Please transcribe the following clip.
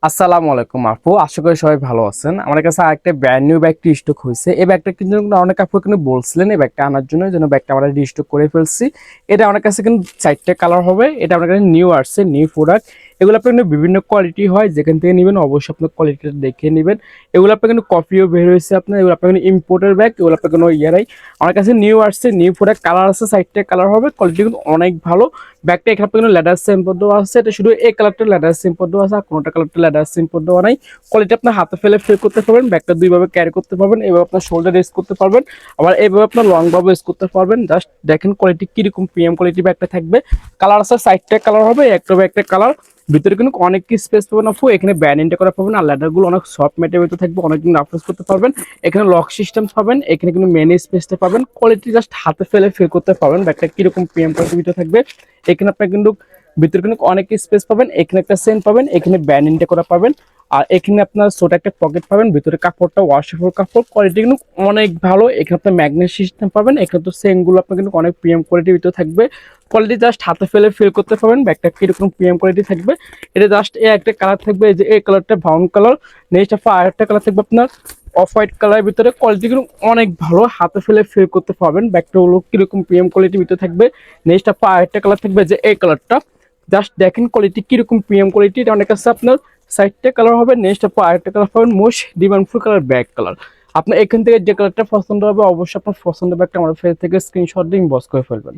আসসালামু আলাইকুম আপু, আশা করি সবাই ভালো আছেন। আমার কাছে আরেকটা ব্র্যান্ড নিউ ব্যাগটি স্টক হয়েছে। এই ব্যাগটা কিন্তু অনেক আপু কিন্তু বলছিলেন এই ব্যাগটা আনার জন্য, যেন ব্যাগটা আমরা রিস্টক করে ফেলছি। এটা আমার কাছে কিন্তু 4টে কালার হবে। এটা আমার কাছে নিউ আসছে, নিউ প্রোডাক্ট। এগুলো আপনার কিন্তু বিভিন্ন কোয়ালিটি হয়, যেখান থেকে নেবেন অবশ্যই আপনার কোয়ালিটিটা দেখে নেবেন। এগুলো আপনার কিন্তু কপিও বের হয়েছে আপনার, এগুলো আপনার কিন্তু ইম্পোর্টের ব্যাগ, এগুলো আপনার কোনো ইয়ারাই। আমার কাছে নিউ আসছে, নিউ প্রোডাক্ট কালার আছে, 4টে কালার হবে, কোয়ালিটি কিন্তু অনেক ভালো। ব্যাগটা এখানে আপনার কিন্তু লেদার সিম্পল দেওয়া আছে, এটা শুধু এই কালারটা লেদার সিম্পল দেওয়া আছে, আর কোনোটা কালারটা লেদার সিম্পল দেওয়া নাই। কোয়ালিটি আপনার হাতে ফেলে ফিল করতে পারবেন, ব্যাগটা দুইভাবে ক্যারি করতে পারবেন, এইভাবে আপনার শোল্ডার ইউজ করতে পারবেন, আবার এইভাবে আপনার লং ভাবে ইউজ করতে পারবেন। জাস্ট দেখেন কোয়ালিটি কিরকম প্রিমিয়াম কোয়ালিটি ব্যাগটা থাকবে। কালার আছে, 4টে কালার হবে, একটা কালার। ভিতরে কিন্তু অনেক কি স্পেস পাবেন আপু, এখানে ব্যান্ডিংটা করা পাবেন, আর লেদার গুলো অনেক সফট ম্যাটের ভিতরে থাকবে, অনেক দিন রাফ ইউজ করতে পারবেন। এখানে লক সিস্টেম পাবেন, এখানে কিন্তু মেন স্পেসটা পাবেন, কোয়ালিটি জাস্ট হাতে ফেলে ফিল করতে পারবেন ব্যাগটা কিরকম প্রিমিয়াম কোয়ালিটির ভিতরে থাকবে। এখানে আপনার কিন্তু ভিতরে কিন্তু অনেক স্পেস পাবেন, এখানে একটা সেন পাবেন, এখানে ব্যান্ডিংটা করা পাবেন, আর এখানে আপনার ছোট একটা পকেট পাবেন, ভিতরে কাপড়টা ওয়াশেবল কাপড়, কোয়ালিটি কিন্তু অনেক ভালো। এখানে আপনার ম্যাগনেট সিস্টেম পাবেন, এখানে তো সেনগুলো আপনার কিন্তু অনেক প্রিমিয়াম কোয়ালিটির ভিতরে থাকবে। কোয়ালিটি জাস্ট হাতে ফেলে ফিল করতে পারবেন ব্যাগটা কিরকম প্রিমিয়াম কোয়ালিটি থাকবে। এটা জাস্ট এই একটা কালার থাকবে, এই যে এই কালারটা ব্রাউন কালার। নেক্সট আপনার আরেকটা কালার থাকবে আপনার অফ হোয়াইট কালারের ভিতরে, কোয়ালিটি কিন্তু অনেক ভালো, হাতে ফেলে ফিল করতে পারবেন ব্যাগটা হলো কিরকম প্রিমিয়াম কোয়ালিটির ভিতরে থাকবে। নেক্সট আপনার আরেকটা কালার থাকবে, যে এই কালারটা। জাস্ট দেখেন কোয়ালিটি কিরকম প্রিমিয়াম কোয়ালিটি, এটা অনেক কাছে আপনার 4টে কালার হবে। নেক্সট আপনার আরেকটা কালার পাবেন most demandful colour, back colour. আপনার এখান থেকে যে কালারটা পছন্দ হবে অবশ্যই আপনার পছন্দের ব্যাগটা আমার ফেস থেকে স্ক্রিনশট দিয়ে ইনবক্স করে ফেলবেন।